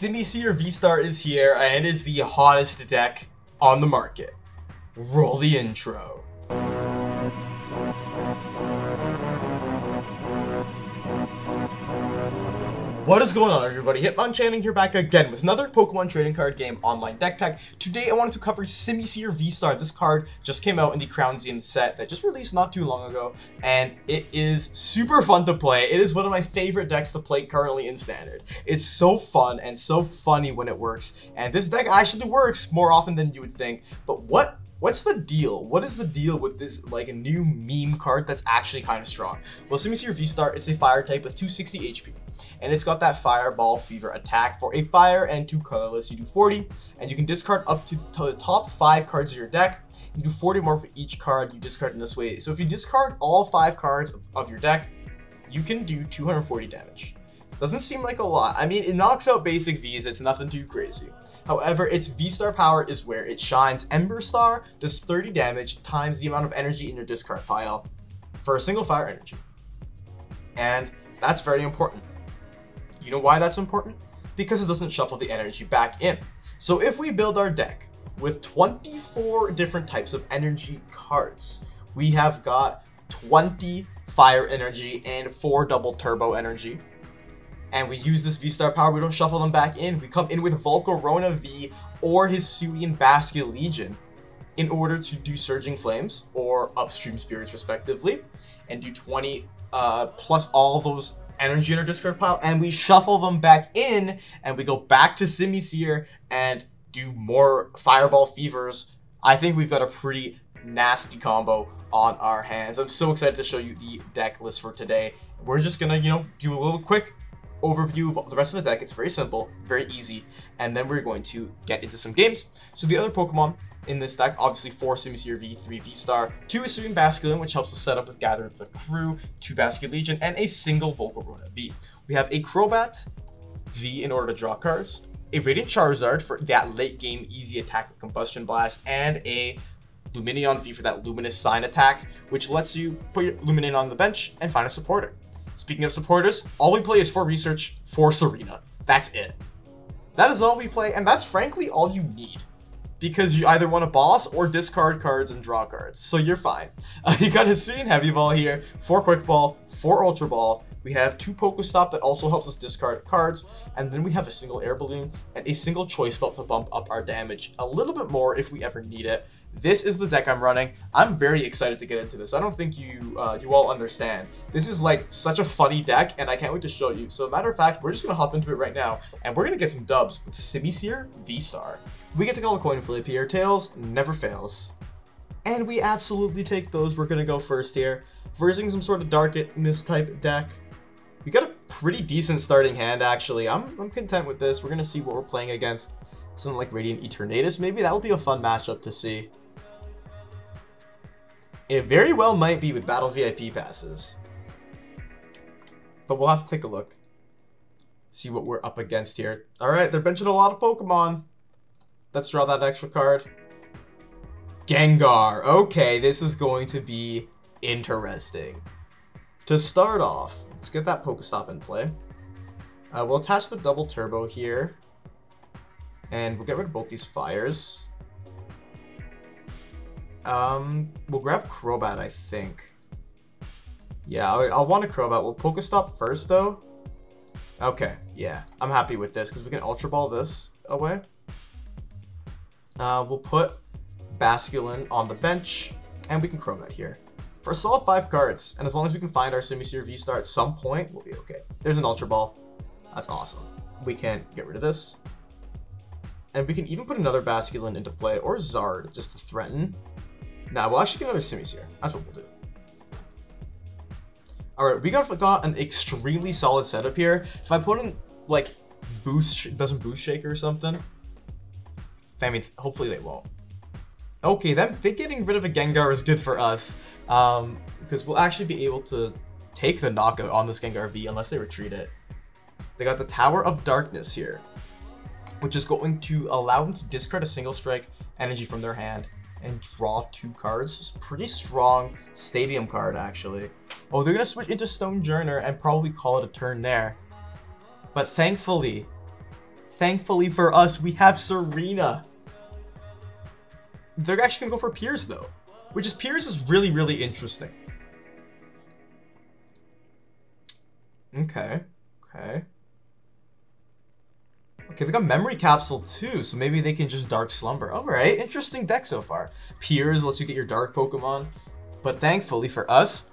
Simisear VSTAR is here, and it is the hottest deck on the market. Roll the intro. What is going on, everybody? Hitmonchanning here, back again with another Pokemon trading card game online deck tech. Today I wanted to cover Simisear VSTAR. This card just came out in the Crown Zenith set that just released not too long ago, and it is super fun to play. It is one of my favorite decks to play currently in Standard. It's so fun and so funny when it works, and this deck actually works more often than you would think. But what's the deal? What is the deal with this, like, a new meme card that's actually kind of strong? Well, Simisear VSTAR is a fire type with 260 HP, and it's got that Fireball Fever attack. For a fire and 2 colorless, you do 40, and you can discard up to the top 5 cards of your deck. You do 40 more for each card you discard in this way. So if you discard all 5 cards of your deck, you can do 240 damage. Doesn't seem like a lot. I mean, it knocks out basic Vs, it's nothing too crazy. However, its V-Star power is where it shines. Ember Star does 30 damage times the amount of energy in your discard pile for a single fire energy. And that's very important. You know why that's important? Because it doesn't shuffle the energy back in. So if we build our deck with 24 different types of energy cards, we have got 20 fire energy and 4 double turbo energy. And we use this V-Star power, we don't shuffle them back in. We come in with Volcarona V or Hisuian Basculegion in order to do Surging Flames or Upstream Spirits respectively, and do 20 plus all of those energy in our discard pile, and we shuffle them back in, and we go back to Simisear and do more Fireball Fevers. I think we've got a pretty nasty combo on our hands. I'm so excited to show you the deck list for today. We're just gonna, do a little quick overview of the rest of the deck. It's very simple, very easy, and then we're going to get into some games. So the other Pokemon in this deck, obviously 4 Simisear V, 3 VSTAR, 2 Hisuian Basculin, which helps us set up with Gather the Crew, 2 Basculegion, and a single Volcarona V. We have a Crobat V in order to draw cards, a Radiant Charizard for that late game easy attack with Combustion Blast, and a Lumineon V for that Luminous Sign attack, which lets you put your Lumineon on the bench and find a supporter. Speaking of supporters, all we play is for research for Serena. That's it. That is all we play, and that's frankly all you need, because you either want a boss or discard cards and draw cards, so you're fine. You got Hisuian Heavy Ball here, 4 Quick Ball, 4 Ultra Ball. We have 2 PokéStop that also helps us discard cards, and then we have a single Air Balloon and a single Choice Belt to bump up our damage a little bit more if we ever need it. This is the deck I'm running. I'm very excited to get into this. I don't think you all understand. This is like such a funny deck, and I can't wait to show you. So matter of fact, we're just gonna hop into it right now, and we're gonna get some dubs with Simisear VSTAR. We get to call a coin flip here. Tails never fails. And we absolutely take those. We're gonna go first here. Versing some sort of darkness type deck. We got a pretty decent starting hand, actually. I'm content with this. We're gonna see what we're playing against. Something like Radiant Eternatus, maybe. That'll be a fun matchup to see. It very well might be with Battle VIP passes. But we'll have to take a look. See what we're up against here. Alright, they're benching a lot of Pokemon. Let's draw that extra card. Gengar. Okay, this is going to be interesting. To start off, let's get that PokéStop in play. We'll attach the double turbo here. And we'll get rid of both these fires. We'll grab Crobat, I think. Yeah, I'll want a Crobat. We'll PokéStop first, though. Okay, yeah. I'm happy with this, because we can Ultra Ball this away. We'll put Basculin on the bench, and we can Crobat here. For a solid 5 cards, and as long as we can find our Simisear VSTAR at some point, we'll be okay. There's an Ultra Ball. That's awesome. We can get rid of this. And we can even put another Basculin into play, or Zard, just to threaten. Nah, we'll actually get another Simisear. That's what we'll do. Alright, we got an extremely solid setup here. If I put in, like, doesn't boost shake or something, I mean, hopefully they won't. Okay, they getting rid of a Gengar is good for us, because we'll actually be able to take the knockout on this Gengar V unless they retreat it. They got the Tower of Darkness here, which is going to allow them to discard a single strike energy from their hand and draw 2 cards. It's a pretty strong stadium card, actually. Oh, they're going to switch into Stonejourner and probably call it a turn there. But thankfully, Thankfully for us, we have Serena. They're actually going to go for Piers, though. Which is, Piers is really, really interesting. Okay. Okay. Okay, they got Memory Capsule, too, so maybe they can just Dark Slumber. Alright, interesting deck so far. Piers lets you get your Dark Pokemon. But thankfully for us,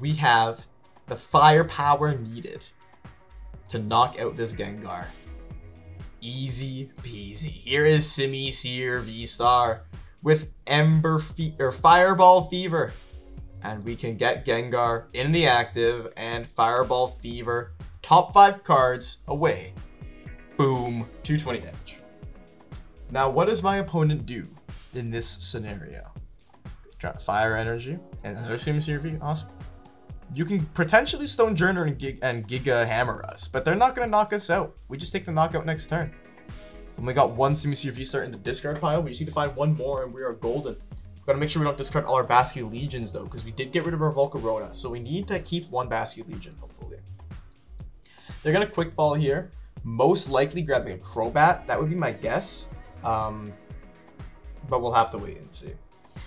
we have the firepower needed to knock out this Gengar. Easy peasy. Here is Simisear VSTAR with Fireball Fever. And we can get Gengar in the active and Fireball Fever. Top 5 cards away. Boom. 220 damage. Now, what does my opponent do in this scenario? Drop Fire Energy and another Simisear V. Awesome. You can potentially Stone Journer and Giga Hammer us, but they're not going to knock us out. We just take the knockout next turn. And we got one Simisear VSTAR in the discard pile. We just need to find one more and we are golden. We've got to make sure we don't discard all our Basculegions though, because we did get rid of our Volcarona. So we need to keep one Basculegion, hopefully. They're going to Quick Ball here. Most likely grabbing a Crobat. That would be my guess. But we'll have to wait and see.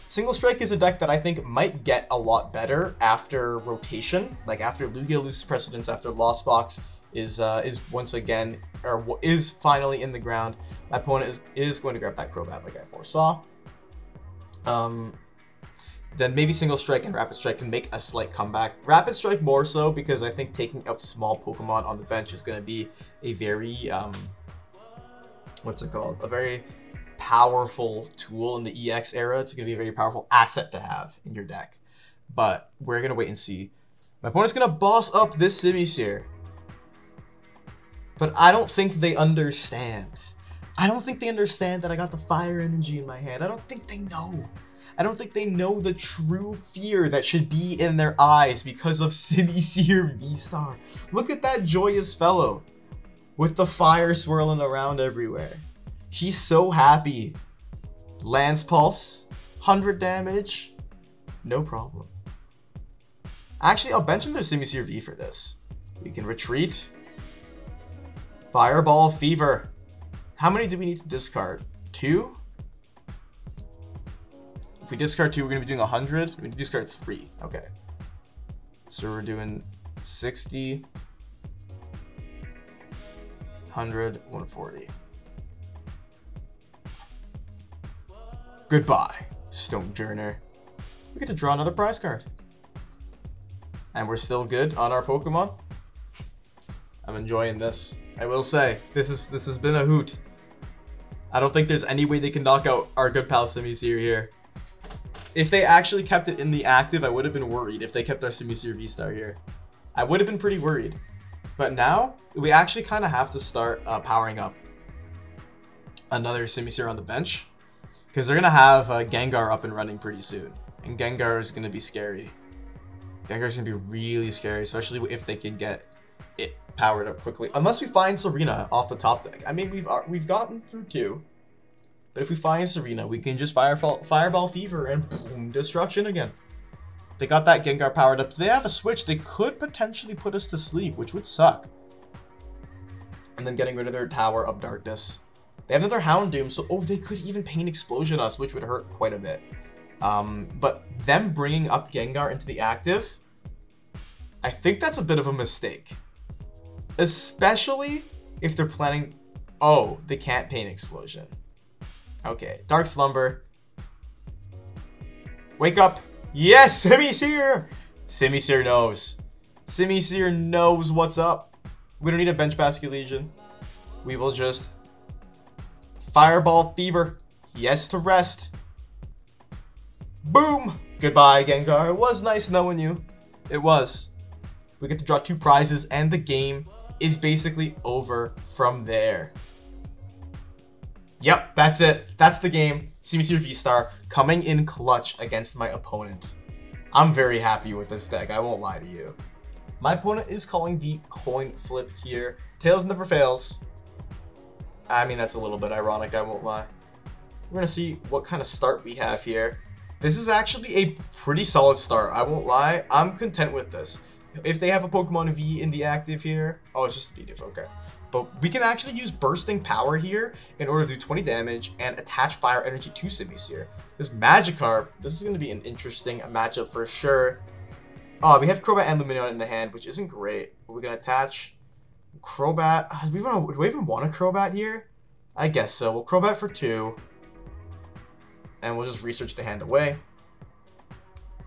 Single Strike is a deck that I think might get a lot better after rotation, like after Lugia loses precedence, after Lost Box is once again, or is finally in the ground. My opponent is going to grab that Crobat like I foresaw. Then maybe Single Strike and Rapid Strike can make a slight comeback. Rapid Strike more so because I think taking out small Pokemon on the bench is going to be a very, what's it called? A very powerful tool in the EX era. It's going to be a very powerful asset to have in your deck. But we're going to wait and see. My opponent's going to boss up this Simisear. But I don't think they understand. I don't think they understand that I got the Fire Energy in my hand. I don't think they know. I don't think they know the true fear that should be in their eyes because of Simisear VSTAR. Look at that joyous fellow with the fire swirling around everywhere. He's so happy. Lance Pulse, 100 damage, no problem. Actually, I'll bench him their Simisear V for this. We can retreat. Fireball Fever. How many do we need to discard? 2? If we discard 2, we're going to be doing 100. We need to discard 3. Okay. So we're doing 60, 100, 140. Goodbye, Stone Journer. We get to draw another prize card. And we're still good on our Pokemon. I'm enjoying this. I will say, this has been a hoot. I don't think there's any way they can knock out our good pal Simisear here. If they actually kept it in the active, I would have been worried if they kept our Simisear VSTAR here. I would have been pretty worried. But now, we actually kind of have to start powering up another Simisear on the bench. Because they're going to have Gengar up and running pretty soon. And Gengar is going to be scary. Gengar is going to be really scary, especially if they can get it powered up quickly. Unless we find Serena off the top deck. I mean, we've gotten through 2. But if we find Serena, we can just Fireball Fever and boom, destruction again. They got that Gengar powered up. They have a switch. They could potentially put us to sleep, which would suck. And then getting rid of their Tower of Darkness. They have another Houndoom, so they could even Pain Explosion us, which would hurt quite a bit. But them bringing up Gengar into the active, I think that's a bit of a mistake. Especially if they're planning... Oh, they can't Pain Explosion. Okay, Dark Slumber. Wake up. Yes, Simisear! Simisear knows. Simisear knows what's up. We don't need a bench Basculegion. We will just Fireball Fever. Yes to rest. Boom! Goodbye, Gengar. It was nice knowing you. It was. We get to draw 2 prizes, and the game is basically over from there. Yep, that's it. That's the game. Simisear VSTAR coming in clutch against my opponent. I'm very happy with this deck, I won't lie to you. My opponent is calling the coin flip here. Tails never fails. I mean, that's a little bit ironic, I won't lie. We're going to see what kind of start we have here. This is actually a pretty solid start, I won't lie. I'm content with this. if they have a Pokemon V in the active here. Oh, it's just a V-Diff, okay. But we can actually use Bursting Power here in order to do 20 damage and attach Fire Energy to Simisear. This Magikarp, this is going to be an interesting matchup for sure. Oh, we have Crobat and Lumineon in the hand, which isn't great. We're going to attach Crobat. Do we even want a Crobat here? I guess so. We'll Crobat for 2. And we'll just research the hand away.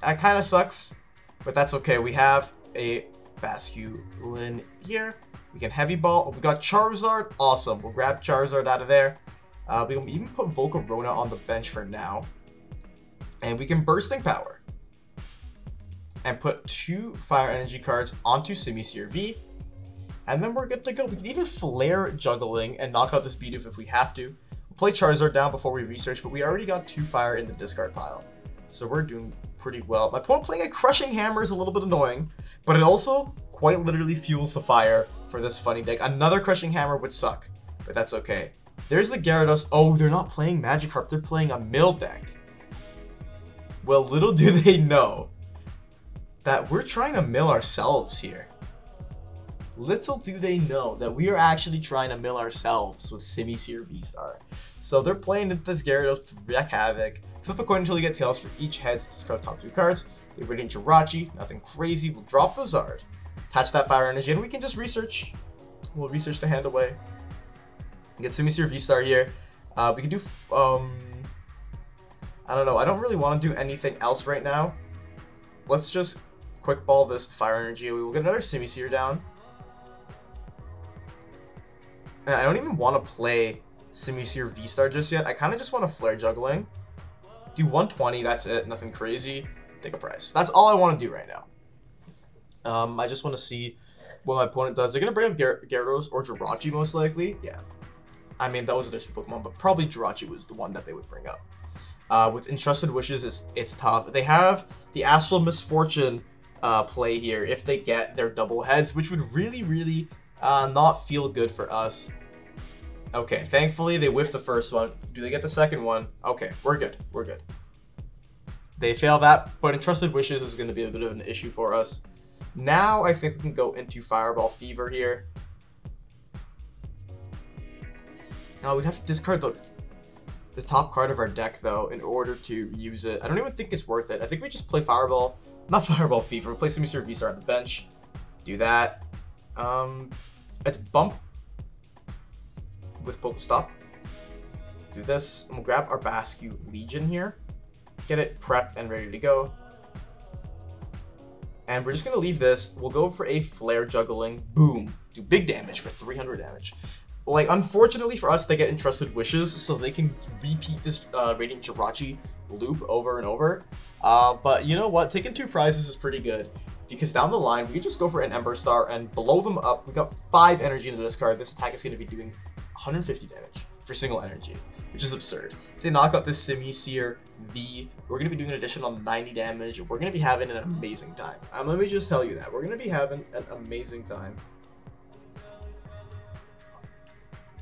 That kind of sucks, but that's okay. We have a Basculin here. We can Heavy Ball. Oh, we got Charizard. Awesome. We'll grab Charizard out of there. We can even put Volcarona on the bench for now. And we can Bursting Power. And put 2 Fire Energy cards onto Simisear V. And then we're good to go. We can even Flare Juggling and knock out this Bidoof if we have to. We'll play Charizard down before we research, but we already got 2 Fire in the discard pile. So we're doing pretty well. My opponent playing a Crushing Hammer is a little bit annoying, but it also quite literally fuels the fire for this funny deck. Another Crushing Hammer would suck, but that's okay. There's the Gyarados. Oh, they're not playing Magikarp. They're playing a Mill deck. Well, little do they know that we're trying to mill ourselves here. Little do they know that we are actually trying to mill ourselves with Simisear VSTAR. So they're playing this Gyarados to wreak havoc. Flip a coin until you get tails for each head. Discard top 2 cards. They have Radiant Charizard, nothing crazy. We'll drop the Zard. Attach that Fire Energy, and we can just research. We'll research the hand away. Get Simisear VSTAR here. We can do, I don't know. I don't really want to do anything else right now. Let's just Quick Ball this Fire Energy. We will get another Simisear down. And I don't even want to play Simisear VSTAR just yet. I kind of just want to Flare Juggling. Do 120, that's it. Nothing crazy. Take a prize. That's all I want to do right now. I just want to see what my opponent does. They're going to bring up Gyarados or Jirachi most likely. Yeah. I mean, that was a different Pokemon, but probably Jirachi was the one that they would bring up. With Entrusted Wishes, it's tough. They have the Astral Misfortune play here if they get their double heads, which would really, really not feel good for us. Okay, thankfully they whiffed the first one. Do they get the second one? Okay, we're good. We're good. They fail that, but Entrusted Wishes is going to be a bit of an issue for us. Now I think we can go into Fireball Fever here. Now we'd have to discard the top card of our deck though in order to use it. I don't even think it's worth it. I think we just play Fireball, not Fireball Fever. We play Simisear VSTAR on the bench. Do that. It's bump with PokéStop. Do this, and we'll grab our Basculegion here. Get it prepped and ready to go. And we're just going to leave this. We'll go for a Flare Juggling. Boom. Do big damage for 300 damage. Like, unfortunately for us, they get Entrusted Wishes, so they can repeat this Radiant Jirachi loop over and over. But you know what? Taking 2 prizes is pretty good. Because down the line, we can just go for an Ember Star and blow them up. We got 5 energy into this card. This attack is going to be doing 150 damage for single energy, which is absurd. If they knock out this Simisear V, we're going to be doing an additional 90 damage. We're going to be having an amazing time. Let me just tell you that. We're going to be having an amazing time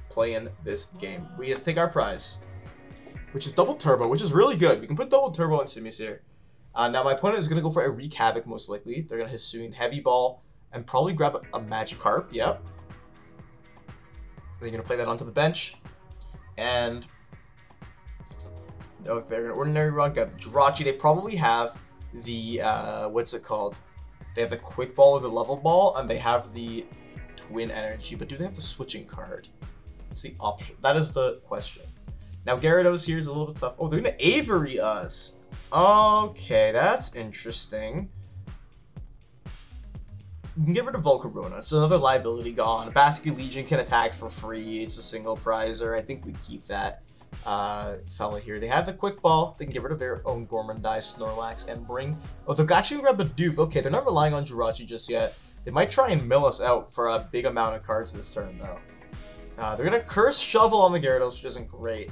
playing this game. We have to take our prize, which is Double Turbo, which is really good. We can put Double Turbo on Simisear. Now my opponent is going to go for a Wreak Havoc most likely. They're going to Hisuian Heavy Ball and probably grab a Magikarp. Yep. They're going to play that onto the bench. And they're going to Ordinary Run, got the Jirachi. They probably have the, what's it called? They have the Quick Ball or the Level Ball, and they have the Twin Energy. But do they have the Switching card? That's the option. That is the question. Now Gyarados here is a little bit tough. Oh, they're going to Avery us. Okay, that's interesting. We can get rid of Volcarona. It's another liability gone. Basculegion can attack for free. It's a single prizer. I think we keep that fella here. They have the Quick Ball. They can get rid of their own Gormandai, Snorlax, and bring... Oh, they're actually going to grab a Doof. Okay, they're not relying on Jirachi just yet. They might try and mill us out for a big amount of cards this turn, though. They're going to Curse Shovel on the Gyarados, which isn't great.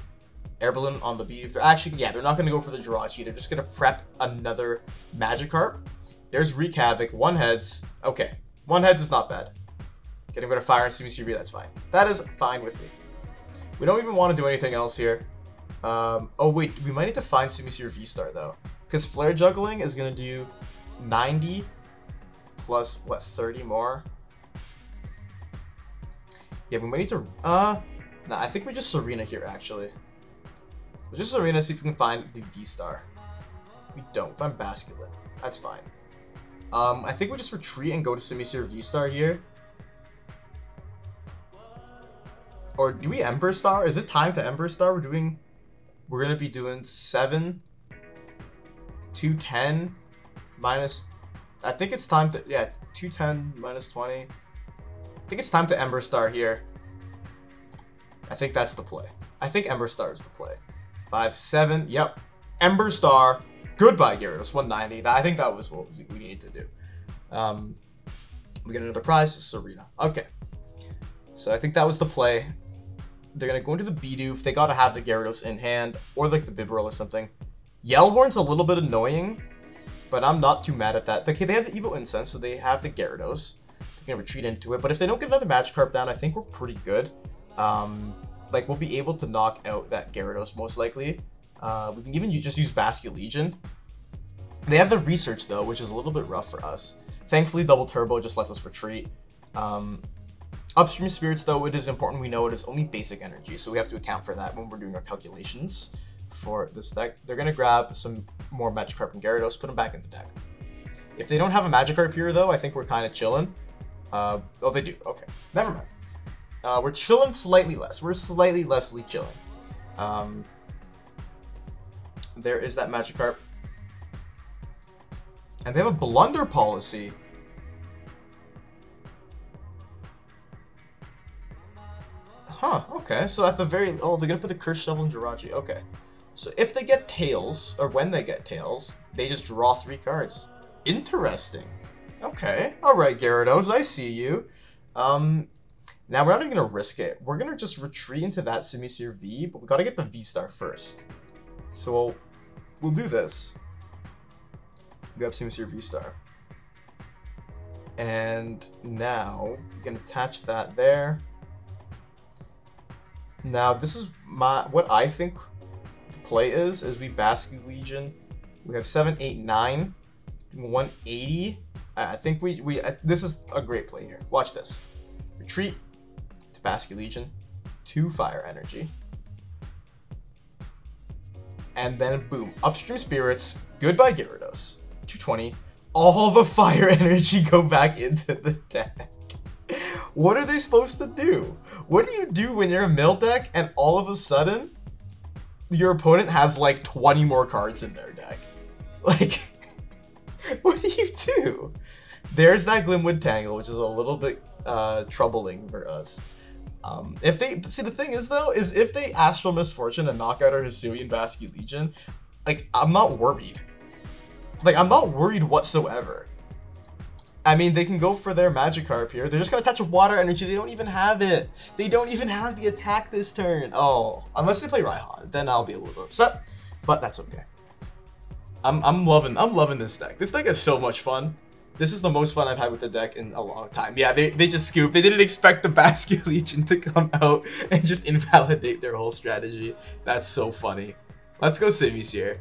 Air Balloon on the Bidoof. They're actually, yeah, they're not going to go for the Jirachi. They're just going to prep another Magikarp. There's Wreak Havoc. 1 heads. Okay. 1 heads is not bad. Getting rid of Fire and Simisear V, that's fine. That is fine with me. We don't even want to do anything else here. Oh, wait. We might need to find Simisear VSTAR, though. Because Flare Juggling is going to do 90 plus, what, 30 more? Yeah, we might need to, nah, I think we just Serena here, actually. We'll just Serena, see if we can find the V-Star. We don't. Find Basculin. That's fine. I think we just retreat and go to Simisear V-Star here. Or do we Ember Star? Is it time to Ember Star? We're gonna be doing 7, 210 minus. I think it's time to, yeah, 210 minus 20. I think it's time to Ember Star here. I think that's the play. I think Ember Star is the play. 5, 7. Yep. Ember Star. Goodbye, Gyarados. 190. I think that was what we needed to do. We get another prize. Serena. Okay. So I think that was the play. They're going to go into the Bidoof. They got to have the Gyarados in hand. Or like the Bibarel or something. Yellhorn's a little bit annoying. But I'm not too mad at that. Okay, they have the Evo Incense. So they have the Gyarados. They're going to retreat into it. But if they don't get another Magikarp down, I think we're pretty good. Like, we'll be able to knock out that Gyarados most likely. We can even just use Basculegion. They have the Research, though, which is a little bit rough for us. Thankfully, Double Turbo just lets us retreat. Upstream Spirits, though, it is important we know it is only basic energy, so we have to account for that when we're doing our calculations for this deck. They're going to grab some more Magikarp and Gyarados, put them back in the deck. If they don't have a Magikarp here, though, I think we're kind of chilling. Oh, they do. Okay. Never mind. We're chilling slightly less. We're slightly lessly chilling. There is that Magikarp. And they have a Blunder policy. Huh, okay. So at the very... Oh, they're going to put the Curse Shovel in Jirachi. Okay. So if they get Tails, or when they get Tails, they just draw 3 cards. Interesting. Okay. Alright, Gyarados, I see you. Now, we're not even going to risk it. We're going to just retreat into that Simisear V, but we got to get the V-Star first. So we'll do this. We have Simisear V-Star. And now, you can attach that there. Now, this is what I think the play is we Basculegion. We have 7, 8, 9, 180. I think this is a great play here. Watch this. Retreat to Basculegion, 2 Fire Energy. And then, boom, Upstream Spirits, goodbye Gyarados, 220. All the Fire Energy go back into the deck. What are they supposed to do? What do you do when you're a mill deck and all of a sudden, your opponent has like 20 more cards in their deck? Like, what do you do? There's that Glimwood Tangle, which is a little bit troubling for us. If they see, the thing is though, is if they Astral Misfortune and knock out our Hisuian Basculegion, like, I'm not worried. Like, I'm not worried whatsoever. I mean, they can go for their Magikarp here. They're just gonna attach a Water Energy. They don't even have it. They don't even have the attack this turn. Oh, unless they play Raihan, then I'll be a little bit upset. But that's okay. I'm loving this deck. This deck is so much fun. This is the most fun I've had with the deck in a long time. Yeah, they just scooped. They didn't expect the Basculegion to come out and just invalidate their whole strategy. That's so funny. Let's go Simisear.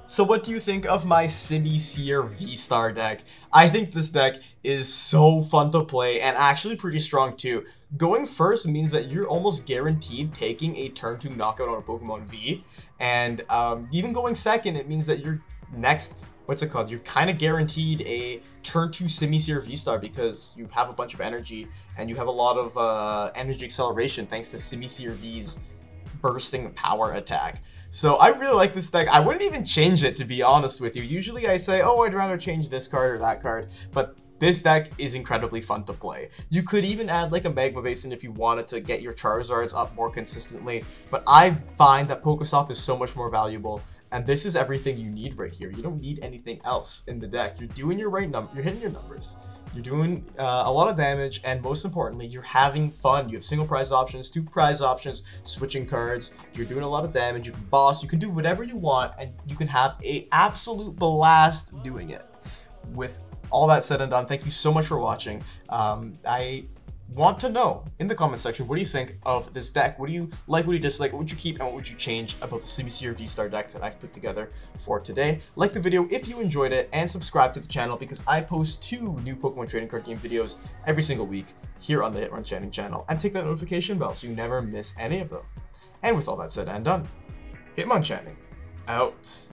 So what do you think of my Simisear V-Star deck? I think this deck is so fun to play and actually pretty strong too. Going first means that you're almost guaranteed taking a turn 2 knockout on a Pokemon V. And even going second, it means that you're next, what's it called? You're kind of guaranteed a turn 2 Simisear V-Star because you have a bunch of energy and you have a lot of energy acceleration thanks to Simisear V's bursting power attack. So I really like this deck. I wouldn't even change it, to be honest with you. Usually I say, oh, I'd rather change this card or that card, but this deck is incredibly fun to play. You could even add like a Magma Basin if you wanted to get your Charizards up more consistently, but I find that PokéStop is so much more valuable, and this is everything you need right here. You don't need anything else in the deck. You're doing your right number. You're hitting your numbers. You're doing a lot of damage, and most importantly, you're having fun. You have single prize options, 2 prize options, switching cards. You're doing a lot of damage. You can boss. You can do whatever you want, and you can have an absolute blast doing it. With all that said and done, thank you so much for watching. I want to know in the comment section, what do you think of this deck? What do you like, what do you dislike, what would you keep, and what would you change about the Simisear V-Star deck that I've put together for today? Like the video if you enjoyed it, and subscribe to the channel because I post 2 new Pokemon trading card game videos every single week here on the Hitmonchanting channel. And take that notification bell so you never miss any of them. And with all that said and done, Hitmonchanting out.